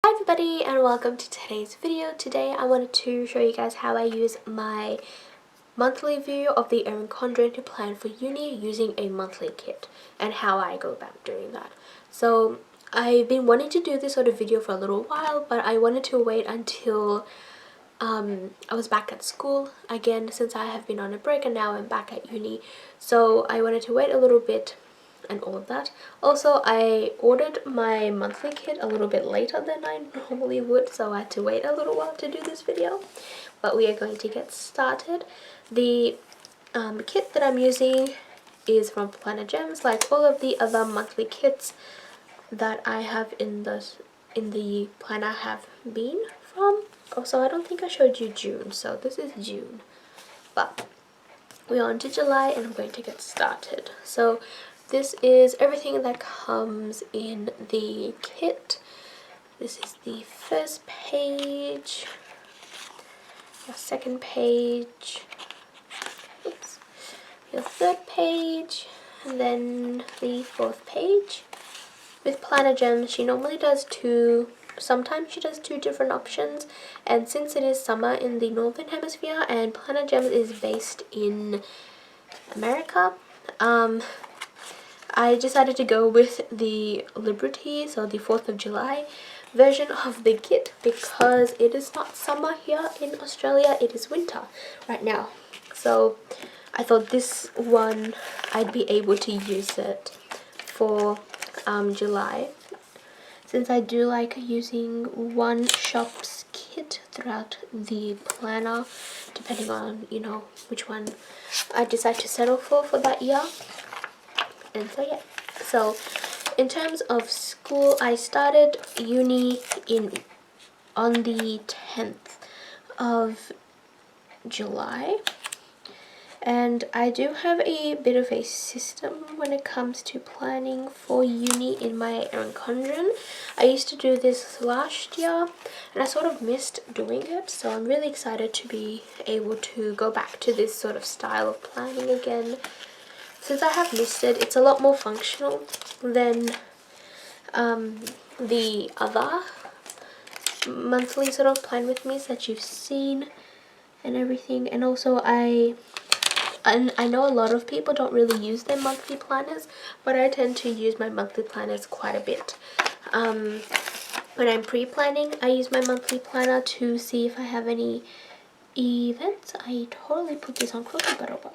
Hi everybody and welcome to today's video. Today I wanted to show you guys how I use my monthly view of the Erin Condren to plan for uni using a monthly kit and how I go about doing that. So I've been wanting to do this sort of video for a little while, but I wanted to wait until I was back at school again, since I have been on a break and now I'm back at uni. So I wanted to wait a little bit and all of that. Also, I ordered my monthly kit a little bit later than I normally would, so I had to wait a little while to do this video, but we are going to get started. The kit that I'm using is from PlannerGems, like all of the other monthly kits that I have in the planner have been from. Also, I don't think I showed you June, so this is June, but we're on to July and I'm going to get started. So this is everything that comes in the kit. This is the first page, your second page, oops, your third page, and then the fourth page. With PlannerGems, she normally does two, sometimes she does two different options, and since it is summer in the northern hemisphere and PlannerGems is based in America, I decided to go with the Liberty, so the 4th of July version of the kit, because it is not summer here in Australia, it is winter right now. So I thought this one I'd be able to use it for July, since I do like using one shop's kit throughout the planner, depending on, you know, which one I decide to settle for that year. And so yeah, so in terms of school, I started uni on the 10th of July, and I do have a bit of a system when it comes to planning for uni in my Erin Condren. I used to do this last year and I sort of missed doing it, so I'm really excited to be able to go back to this sort of style of planning again. Since I have missed it, it's a lot more functional than the other monthly sort of plan with me's that you've seen and everything. And also I know a lot of people don't really use their monthly planners, but I tend to use my monthly planners quite a bit. When I'm pre-planning, I use my monthly planner to see if I have any events. I totally put this on cookie butter, but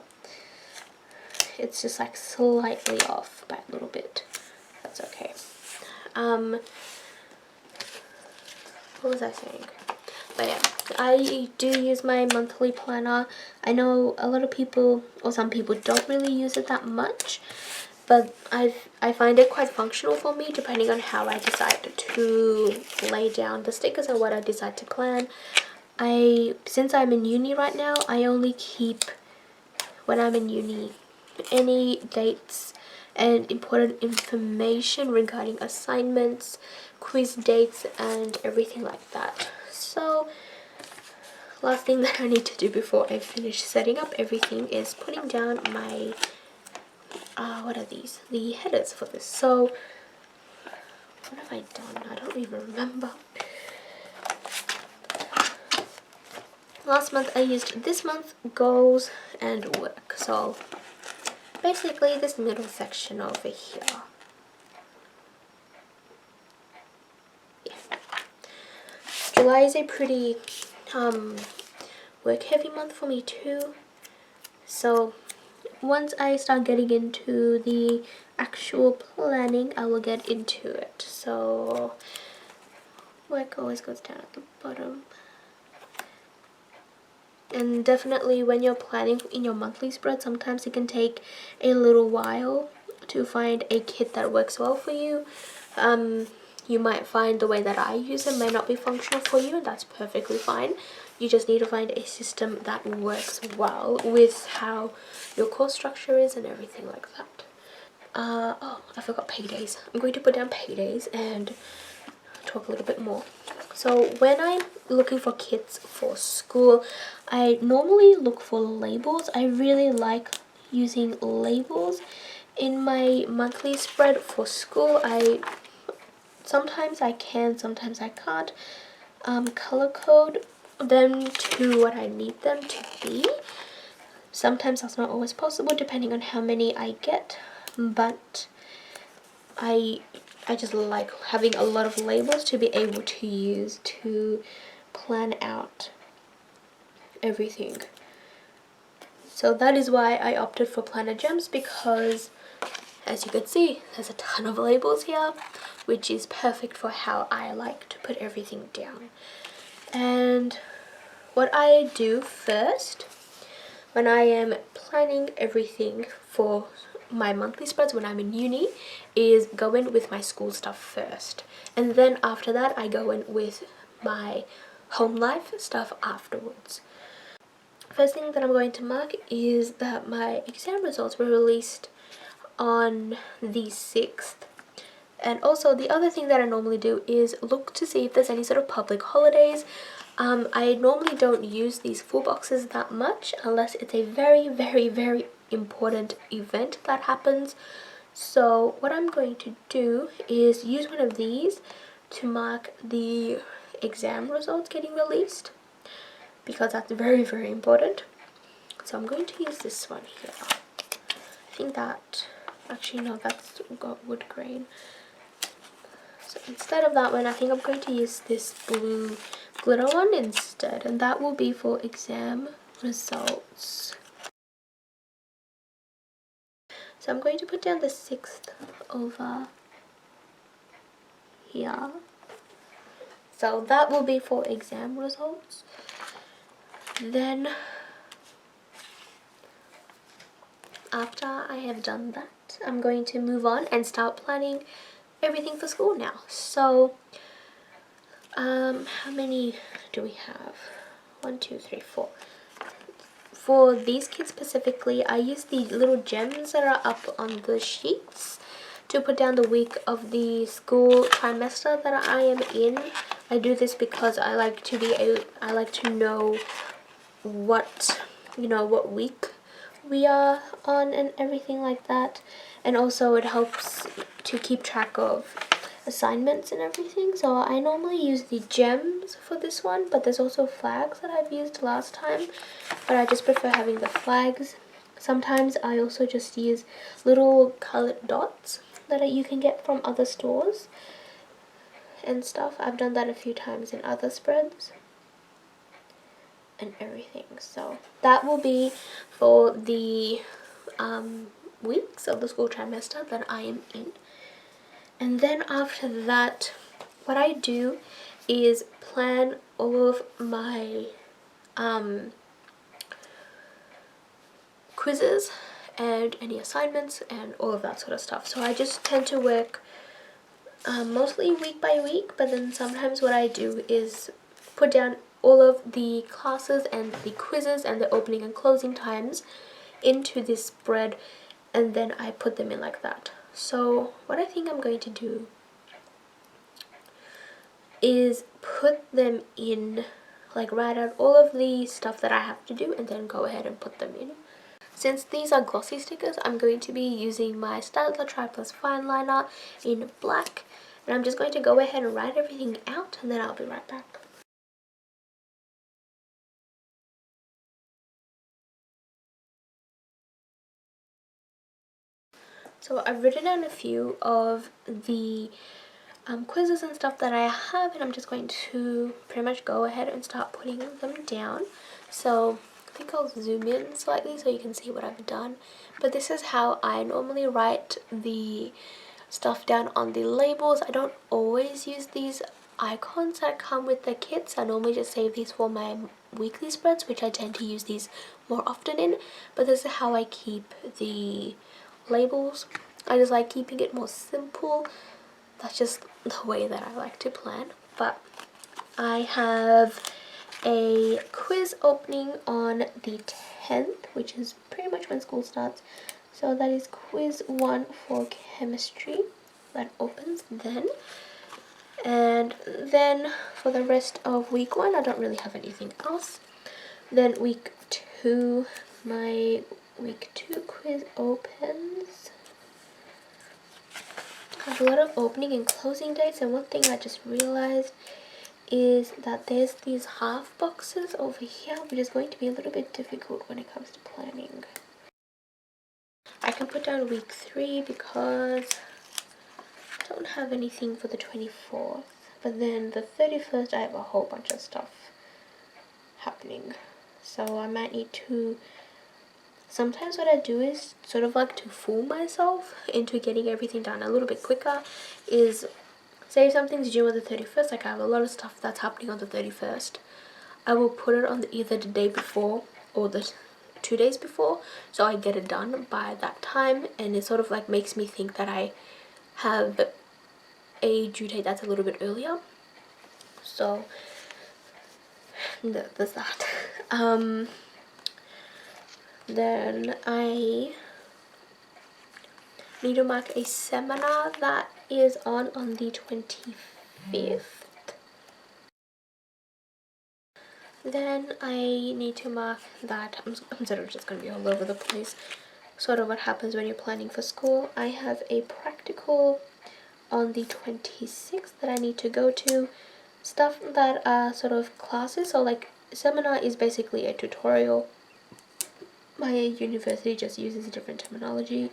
it's just like slightly off by a little bit. That's okay. What was I saying? But yeah, I do use my monthly planner. I know a lot of people, or some people, don't really use it that much, but I find it quite functional for me depending on how I decide to lay down the stickers and what I decide to plan. Since I'm in uni right now, I only keep, when I'm in uni, any dates and important information regarding assignments, quiz dates, and everything like that. So last thing that I need to do before I finish setting up everything is putting down my what are these, the headers for this. So what have I done? I don't even remember. Last month I used this month goals and work, so basically this middle section over here. Yeah. July is a pretty work heavy month for me too, so once I start getting into the actual planning, I will get into it. So work always goes down at the bottom. And definitely when you're planning in your monthly spread, sometimes it can take a little while to find a kit that works well for you. You might find the way that I use it may not be functional for you, and that's perfectly fine. You just need to find a system that works well with how your course structure is and everything like that. Oh, I forgot paydays. I'm going to put down paydays and talk a little bit more. So when I'm looking for kits for school, I normally look for labels. I really like using labels in my monthly spread for school. I sometimes I can, sometimes I can't color code them to what I need them to be. Sometimes that's not always possible depending on how many I get, but I just like having a lot of labels to be able to use to plan out everything. So that is why I opted for PlannerGems, because as you can see, there's a ton of labels here, which is perfect for how I like to put everything down. And what I do first when I am planning everything for my monthly spreads when I'm in uni is go in with my school stuff first, and then after that I go in with my home life stuff afterwards. First thing that I'm going to mark is that my exam results were released on the 6th. And also the other thing that I normally do is look to see if there's any sort of public holidays. I normally don't use these full boxes that much unless it's a very, very, very important event that happens. So what I'm going to do is use one of these to mark the exam results getting released, because that's very, very important. So I'm going to use this one here. I think that, actually no, that's got wood grain. So instead of that one, I think I'm going to use this blue glitter one instead, and that will be for exam results. So I'm going to put down the 6th over here. So that will be for exam results. Then after I have done that, I'm going to move on and start planning everything for school now. So how many do we have? 1, 2, 3, 4. For these kids specifically, I use the little gems that are up on the sheets to put down the week of the school trimester that I am in. I do this because I like to know what week we are on and everything like that, and also it helps to keep track of assignments and everything. So I normally use the gems for this one, but there's also flags that I've used last time, but I just prefer having the flags. Sometimes I also just use little colored dots that you can get from other stores and stuff. I've done that a few times in other spreads and everything. So that will be for the weeks of the school trimester that I am in. And then after that, what I do is plan all of my quizzes and any assignments and all of that sort of stuff. So I just tend to work mostly week by week, but then sometimes what I do is put down all of the classes and the quizzes and the opening and closing times into this spread, and then I put them in like that. So what I think I'm going to do is put them in, like write out all of the stuff that I have to do and then go ahead and put them in. Since these are glossy stickers, I'm going to be using my Staedtler Tri Plus Fine Liner in black, and I'm just going to go ahead and write everything out, and then I'll be right back. So I've written down a few of the quizzes and stuff that I have, and I'm just going to pretty much go ahead and start putting them down. So I think I'll zoom in slightly so you can see what I've done, but this is how I normally write the stuff down on the labels. I don't always use these icons that come with the kits. I normally just save these for my weekly spreads, which I tend to use these more often in, but this is how I keep the labels. I just like keeping it more simple. That's just the way that I like to plan. But I have a quiz opening on the 10th, which is pretty much when school starts. So that is quiz 1 for chemistry. That opens then. And then for the rest of week 1, I don't really have anything else. Then week 2, my week 2 quiz opens. I have a lot of opening and closing dates, and one thing I just realized is that there's these half boxes over here, which is going to be a little bit difficult when it comes to planning. I can put down week 3 because I don't have anything for the 24th, but then the 31st I have a whole bunch of stuff happening, so I might need to. Sometimes what I do is sort of like to fool myself into getting everything done a little bit quicker, is say something's due on the 31st, like I have a lot of stuff that's happening on the 31st. I will put it on either the day before or the 2 days before, so I get it done by that time, and it sort of like makes me think that I have a due date that's a little bit earlier. So there's that. Then I need to mark a seminar that is on the 25th. Then I need to mark that I'm sort of just going to be all over the place. Sort of what happens when you're planning for school. I have a practical on the 26th that I need to go to. Stuff that are sort of classes, so like seminar is basically a tutorial. My university just uses a different terminology.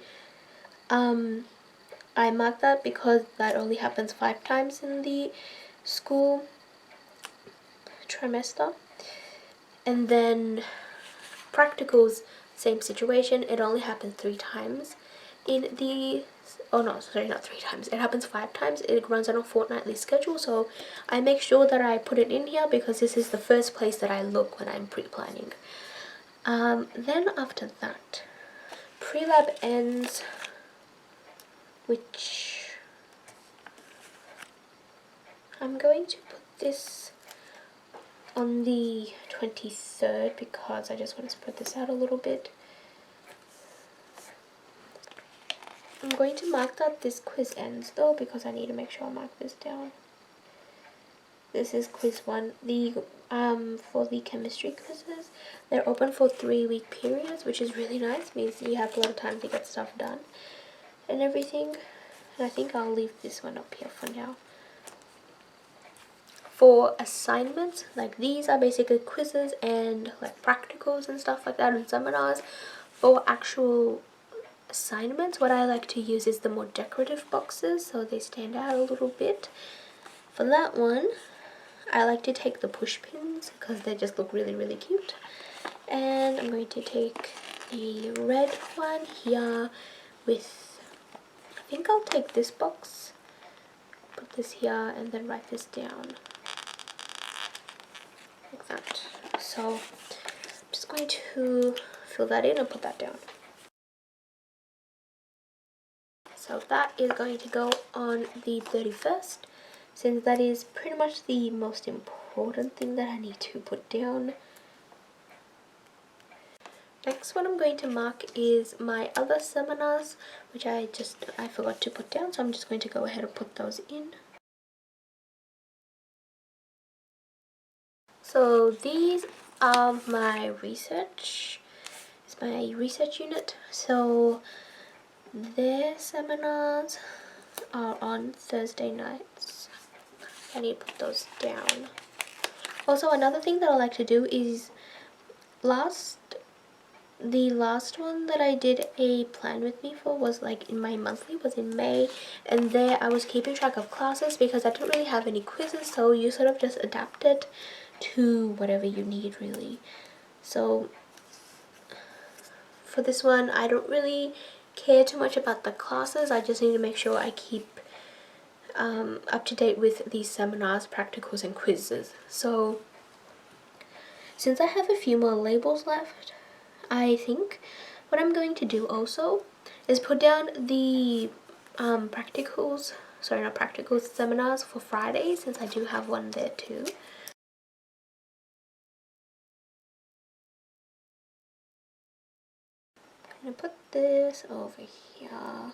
I mark that because that only happens 5 times in the school trimester. And then practicals, same situation, it only happens 3 times in the, oh no, sorry, not 3 times, it happens 5 times. It runs on a fortnightly schedule, so I make sure that I put it in here because this is the first place that I look when I'm pre-planning. Then after that, pre-lab ends, which I'm going to put this on the 23rd because I just want to spread this out a little bit. I'm going to mark that this quiz ends though because I need to make sure I mark this down. This is quiz 1. The for the chemistry quizzes, they're open for 3-week periods, which is really nice. Means you have a lot of time to get stuff done and everything. And I think I'll leave this one up here for now. For assignments, like these are basically quizzes and like practicals and stuff like that and seminars. For actual assignments, what I like to use is the more decorative boxes so they stand out a little bit. For that one, I like to take the push pins because they just look really, really cute. And I'm going to take the red one here with, I think I'll take this box, put this here, and then write this down. Like that. So I'm just going to fill that in and put that down. So that is going to go on the 31st, since that is pretty much the most important thing that I need to put down. Next one I'm going to mark is my other seminars, which I forgot to put down, so I'm just going to go ahead and put those in. So these are my research. It's my research unit. So their seminars are on Thursday nights. I need to put those down. Also, another thing that I like to do is the last one that I did a plan with me for was like in my monthly, was in May, and there I was keeping track of classes because I don't really have any quizzes, so you sort of just adapt it to whatever you need really. So for this one, I don't really care too much about the classes. I just need to make sure I keep up to date with these seminars, practicals, and quizzes. So since I have a few more labels left, I think what I'm going to do also is put down the seminars for Friday, since I do have one there too. I'm going to put this over here.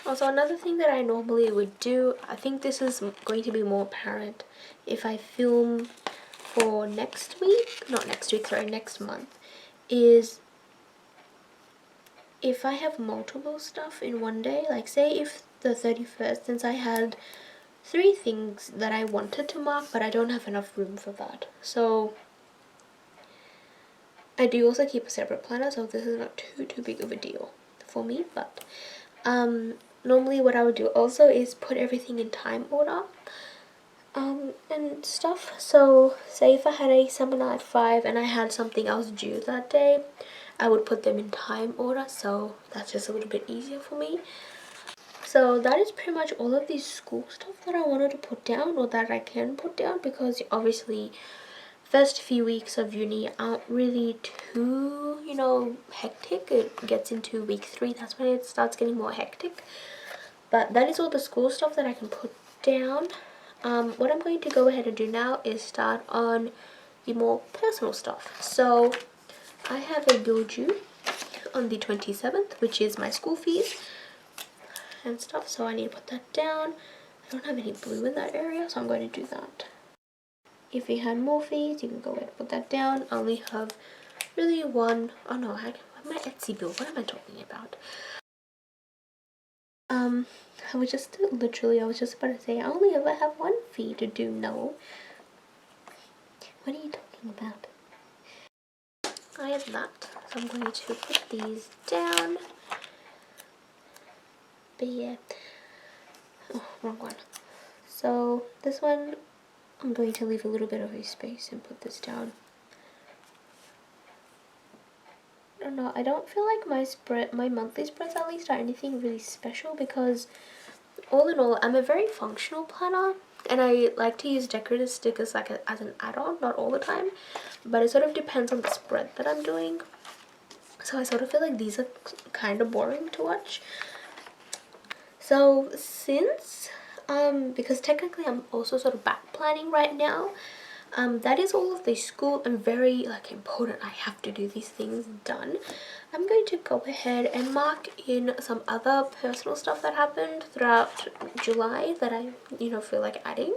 Also, another thing that I normally would do, I think this is going to be more apparent if I film for next month, is if I have multiple stuff in one day, like say if the 31st, since I had 3 things that I wanted to mark, but I don't have enough room for that. So I do also keep a separate planner, so this is not too big of a deal for me. But normally what I would do also is put everything in time order and stuff. So say if I had a seminar at 5 and I had something else due that day, I would put them in time order, so that's just a little bit easier for me. So that is pretty much all of the school stuff that I wanted to put down, or that I can put down, because obviously first few weeks of uni aren't really too, you know, hectic. It gets into week 3, that's when it starts getting more hectic. But that is all the school stuff that I can put down. What I'm going to go ahead and do now is start on the more personal stuff. So I have a bill due on the 27th, which is my school fees and stuff, so I need to put that down. I don't have any blue in that area, so I'm going to do that. If you had more fees, you can go ahead and put that down. I only have really one. Oh no, I have my Etsy bill. What am I talking about? I was just about to say I only ever have one fee to do. No. What are you talking about? I have that, so I'm going to put these down. But yeah. Oh, wrong one. So this one, I'm going to leave a little bit of a space and put this down. I don't know, I don't feel like my monthly spreads at least, are anything really special, because all in all, I'm a very functional planner, and I like to use decorative stickers like as an add-on, not all the time, but it sort of depends on the spread that I'm doing. So I sort of feel like these are kind of boring to watch. So since, because technically I'm also sort of back planning right now, that is all of the school and very like important, I have to do these things done. I'm going to go ahead and mark in some other personal stuff that happened throughout July that I, you know, feel like adding.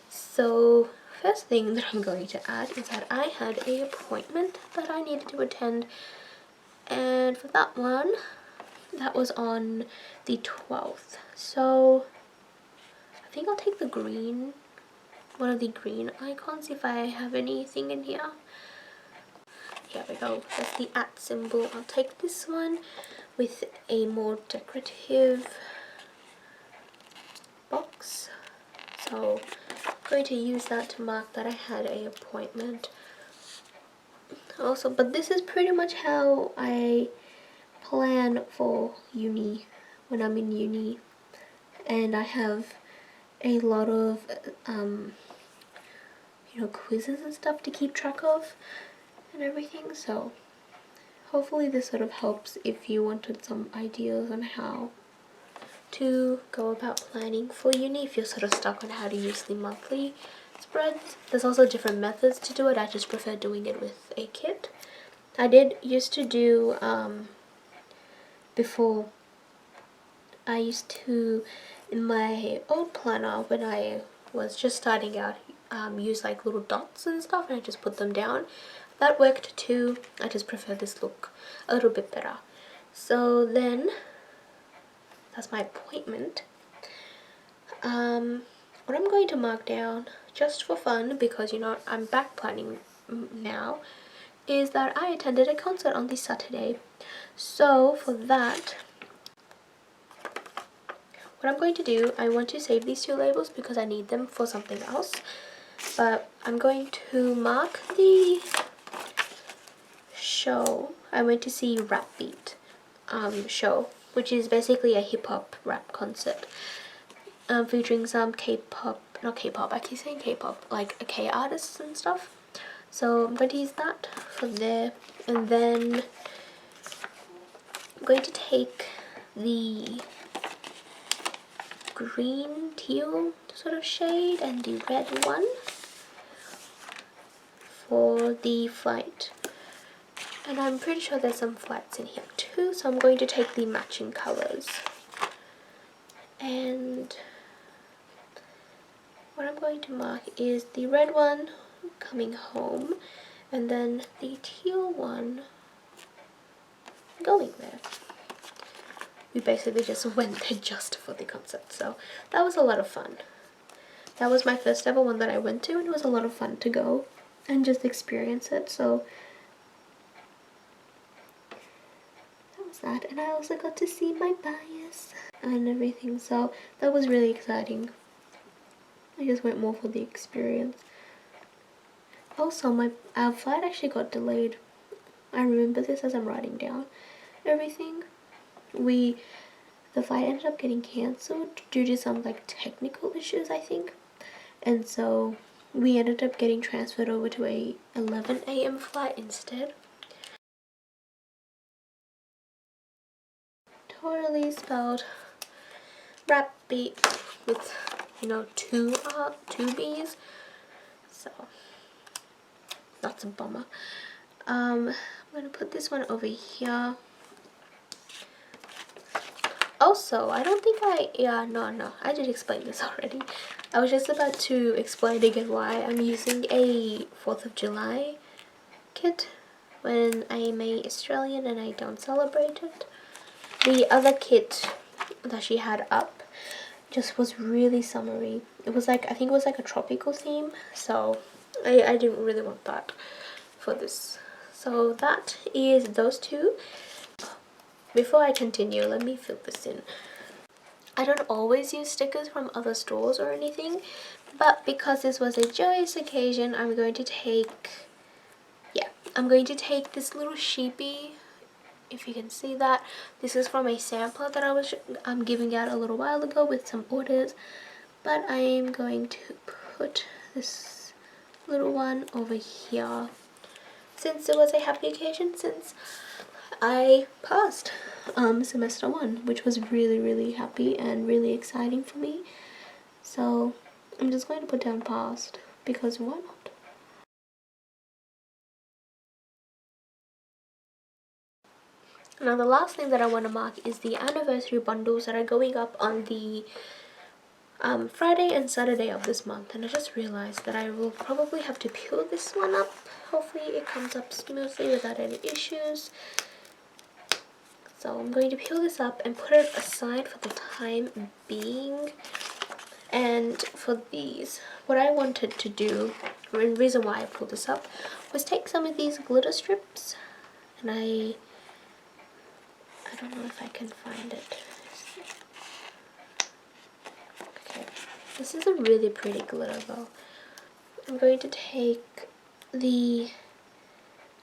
So first thing that I'm going to add is that I had an appointment that I needed to attend, and for that one, that was on the 12th. So I think I'll take the green, one of the green icons, if I have anything in here. Here we go, that's the @ symbol. I'll take this one with a more decorative box. So I'm going to use that to mark that I had an appointment. Also, but this is pretty much how I plan for uni when I'm in uni, and I have a lot of you know, quizzes and stuff to keep track of and everything, so hopefully this sort of helps if you wanted some ideas on how to go about planning for uni, if you're sort of stuck on how to use the monthly spreads. There's also different methods to do it. I just prefer doing it with a kit. I did used to do before, I used to, in my old planner when I was just starting out, use like little dots and stuff, and I just put them down. That worked too. I just prefer this look a little bit better. So then that's my appointment. What I'm going to mark down just for fun, because you know I'm back planning now, is that I attended a concert on this Saturday. So for that, what I'm going to do, I want to save these 2 labels because I need them for something else, but I'm going to mark the show. I went to see Rap Beat show, which is basically a hip-hop rap concert, featuring some K-pop, not K-pop, I keep saying K-pop, like K artists and stuff. So I'm going to use that for there, and then I'm going to take the green teal sort of shade and the red one for the flight, and I'm pretty sure there's some flights in here too, so I'm going to take the matching colors. And what I'm going to mark is the red one, coming home, and then the teal one, going there. we basically just went there just for the concert. So that was a lot of fun. That was my first ever one that I went to, and it was a lot of fun to go and just experience it. So that was that. And I also got to see my bias and everything, so that was really exciting. I just went more for the experience. Also, our flight actually got delayed. I remember this as I'm writing down everything. The flight ended up getting cancelled due to some like technical issues, I think. And so we ended up getting transferred over to a 11 a.m. flight instead. Totally spelled rap beat with, you know, two B's. So that's a bummer. I'm gonna put this one over here. Also, I don't think no, I did explain this already. I was just about to explain again why I'm using a 4th of July kit when I'm a Australian and I don't celebrate it. The other kit that she had up just was really summery. It was like, I think it was like a tropical theme, so I didn't really want that for this. So that is those two. Before I continue, let me fill this in. I don't always use stickers from other stores or anything, but because this was a joyous occasion, I'm going to take this little sheepy, if you can see that. This is from a sampler that I'm giving out a little while ago with some orders, but I'm going to put this little one over here since it was a happy occasion, since I passed semester 1, which was really, really happy and really exciting for me. So I'm just going to put down passed, because why not? Now the last thing that I want to mark is the anniversary bundles that are going up on the Friday and Saturday of this month, and I just realized that I will probably have to peel this one up. Hopefully it comes up smoothly without any issues. So I'm going to peel this up and put it aside for the time being. And for these, what I wanted to do, or the reason why I pulled this up, was take some of these glitter strips, and I don't know if I can find it. Okay, this is a really pretty glitter though. I'm going to take the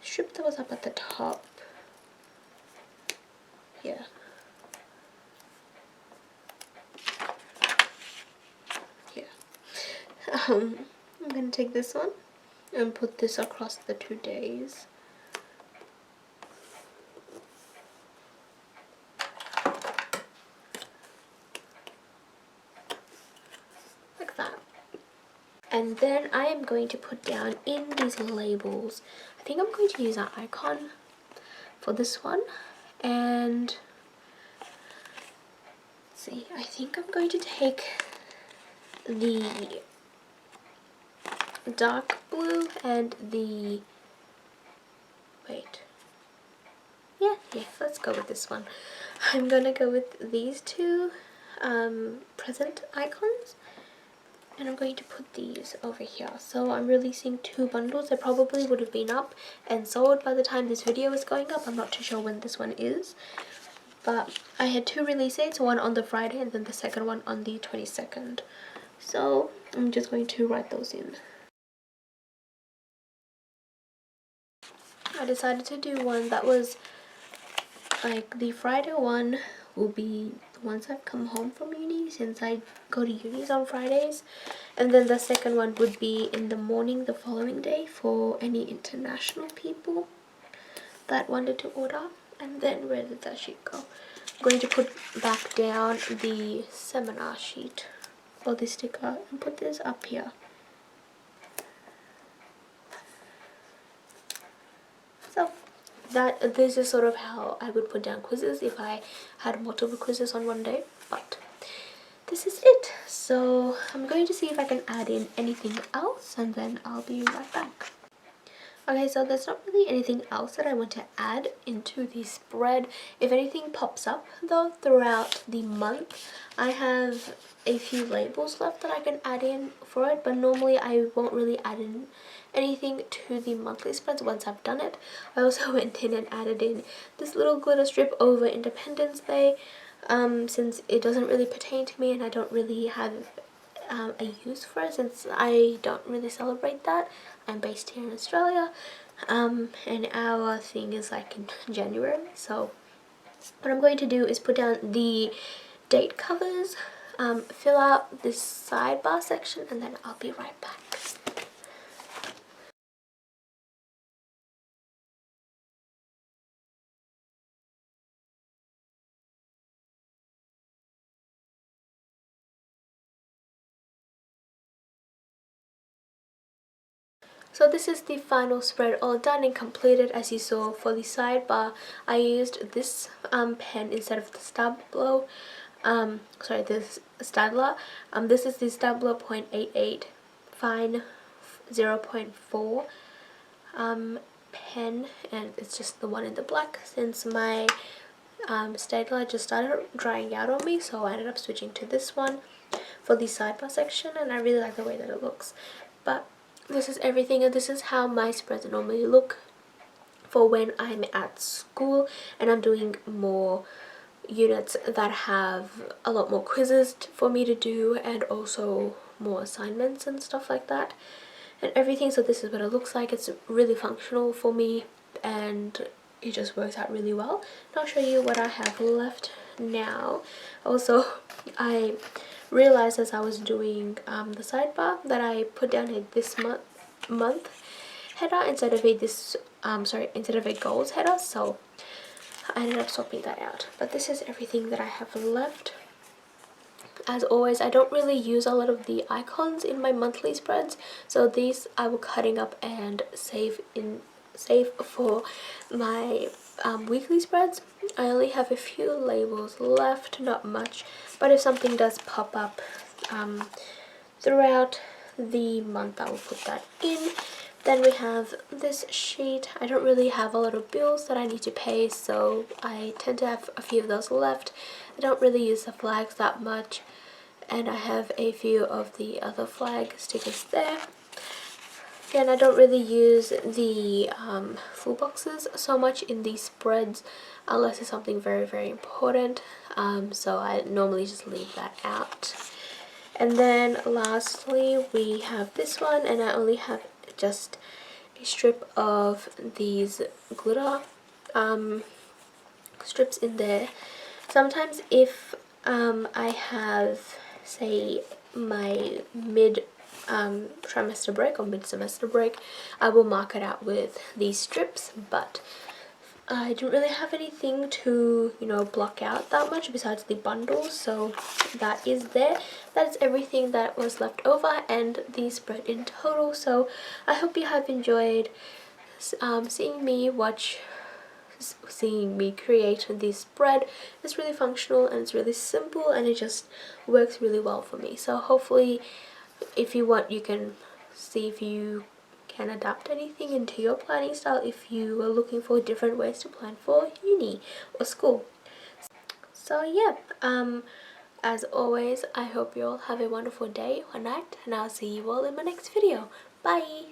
strip that was up at the top. Yeah. I'm going to take this one and put this across the 2 days. Like that. And then I am going to put down in these labels, I think I'm going to use an icon for this one. And let's see, I think I'm going to take the dark blue and the, let's go with this one. I'm gonna go with these two present icons, and I'm going to put these over here. So I'm releasing 2 bundles. They probably would have been up and sold by the time this video is going up. I'm not too sure when this one is, but I had 2 release dates, one on the Friday and then the second one on the 22nd. So I'm just going to write those in. I decided to do one that was like, the Friday one will be once I've come home from uni, since I go to unis on Fridays, and then the second one would be in the morning the following day for any international people that wanted to order. And then where did that sheet go? I'm going to put back down the seminar sheet or the sticker and put this up here. So this is sort of how I would put down quizzes if I had multiple quizzes on one day, but this is it. So I'm going to see if I can add in anything else, and then I'll be right back. Okay, so there's not really anything else that I want to add into the spread. If anything pops up though throughout the month, I have a few labels left that I can add in for it, but normally I won't really add in anything to the monthly spreads once I've done it. I also went in and added in this little glitter strip over Independence Day, since it doesn't really pertain to me and I don't really have a use for it, since I don't really celebrate that. I'm based here in Australia, and our thing is like in January. So what I'm going to do is put down the date covers, fill out this sidebar section, and then I'll be right back. So this is the final spread all done and completed. As you saw, for the sidebar I used this pen instead of the Stablo. This Stadler. This is the Stablo .88 fine 0.4 pen, and it's just the one in the black, since my Stadler just started drying out on me, so I ended up switching to this one for the sidebar section, and I really like the way that it looks. But this is everything, and this is how my spreads normally look for when I'm at school and I'm doing more units that have a lot more quizzes for me to do, and also more assignments and stuff like that and everything. So this is what it looks like. It's really functional for me and it just works out really well. And I'll show you what I have left now. Also, I realized as I was doing the sidebar that I put down a this month header instead of a goals header, so I ended up swapping that out. But this is everything that I have left. As always, I don't really use a lot of the icons in my monthly spreads, so these I will cutting up and save for my weekly spreads. I only have a few labels left, not much, but if something does pop up throughout the month, I will put that in. Then we have this sheet. I don't really have a lot of bills that I need to pay, so I tend to have a few of those left. I don't really use the flags that much, and I have a few of the other flag stickers there. Again, I don't really use the full boxes so much in these spreads unless it's something very, very important, so I normally just leave that out. And then lastly we have this one, and I only have just a strip of these glitter strips in there. Sometimes if I have, say, my mid trimester break or mid-semester break, I will mark it out with these strips, but I didn't really have anything to, block out that much besides the bundles, so that is there. That is everything that was left over and the spread in total. So I hope you have enjoyed seeing me create this spread. It's really functional and it's really simple, and it just works really well for me. So hopefully, if you want, you can see if you can adapt anything into your planning style if you are looking for different ways to plan for uni or school. So yeah, as always, I hope you all have a wonderful day or night, and I'll see you all in my next video. Bye!